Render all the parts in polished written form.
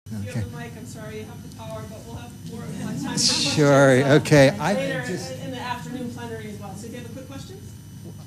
If you Okay. have the mic, I'm sorry, you have the power, but we'll have more time for Sure, questions, okay. later in the afternoon plenary as well. So if you have a quick question?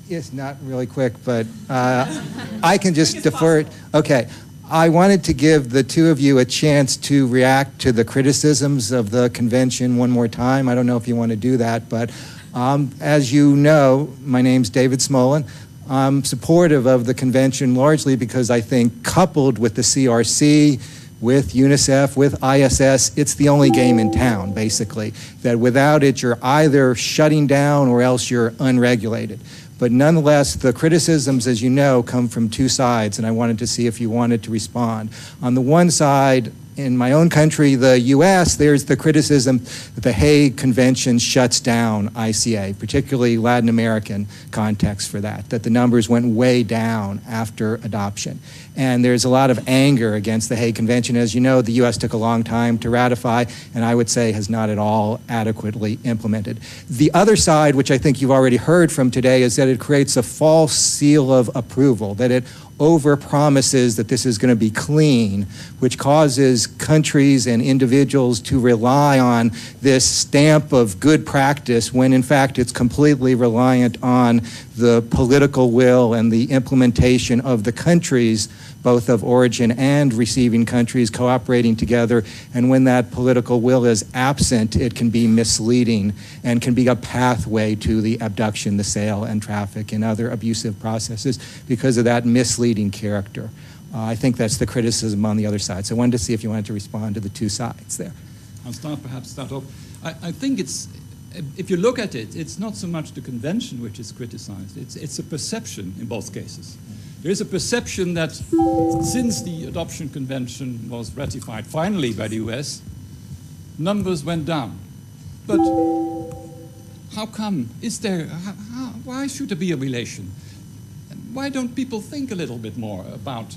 Yes, not really quick, but I can just Quick as defer. possible. Okay. I wanted to give the two of you a chance to react to the criticisms of the convention one more time. I don't know if you want to do that, but as you know, my name's David Smolin. I'm supportive of the convention largely because I think coupled with the CRC, with UNICEF, with ISS, it's the only game in town, basically. That without it, you're either shutting down or else you're unregulated. But nonetheless, the criticisms, as you know, come from two sides, and I wanted to see if you wanted to respond. On the one side, in my own country, the US, there's the criticism that the Hague Convention shuts down ICA, particularly Latin American context for that the numbers went way down after adoption. And there's a lot of anger against the Hague Convention. As you know, the US took a long time to ratify, and I would say has not at all adequately implemented. The other side, which I think you've already heard from today, is that it creates a false seal of approval, that it over-promises that this is going to be clean, which causes countries and individuals to rely on this stamp of good practice when in fact it's completely reliant on the political will and the implementation of the countries, both of origin and receiving countries, cooperating together. And when that political will is absent, it can be misleading and can be a pathway to the abduction, the sale, and traffic and other abusive processes because of that misleading character. I think that's the criticism on the other side. So I wanted to see if you wanted to respond to the two sides there. I'll start off. I think it's, if you look at it, it's not so much the convention which is criticized. It's a perception in both cases. There is a perception that since the adoption convention was ratified finally by the US, numbers went down. But how come? Why should there be a relation? Why don't people think a little bit more about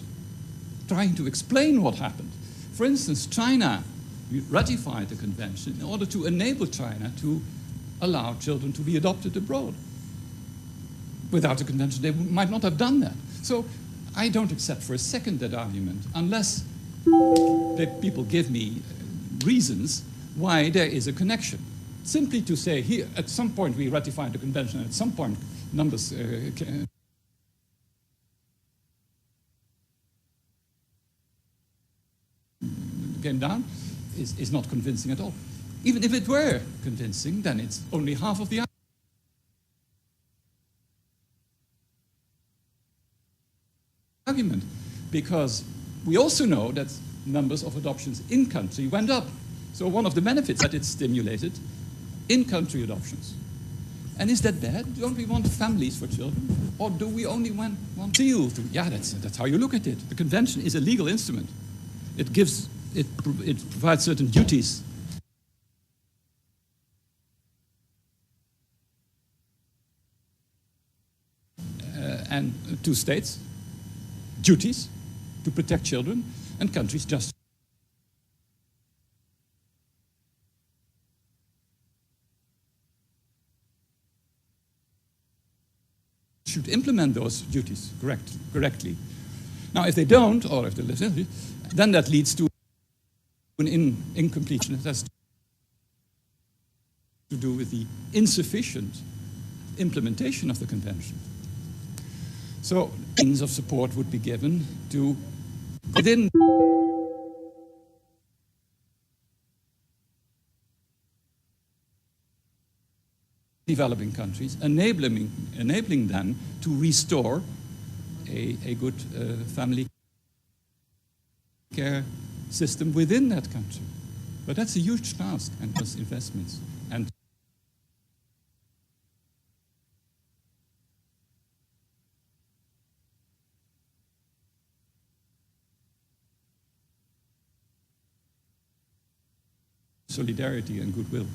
trying to explain what happened? For instance, China ratified the convention in order to enable China to allow children to be adopted abroad. Without the convention, they might not have done that. So I don't accept for a second that argument unless people give me reasons why there is a connection. Simply to say, here, at some point we ratified the convention, and at some point numbers came down, is not convincing at all. Even if it were convincing, then it's only half of the argument, because we also know that numbers of adoptions in country went up. So one of the benefits that it stimulated in-country adoptions. And is that bad? Don't we want families for children? Or do we only want deal to? Yeah, that's how you look at it. The convention is a legal instrument. It provides certain duties. And to states, duties to protect children, and countries just should implement those duties correctly. Now, if they don't, or if they then that leads to an incompletion. It has to do with the insufficient implementation of the convention. So means of support would be given to within developing countries, enabling them to restore a good family care system within that country. But that's a huge task and costs investments. And solidarity and goodwill.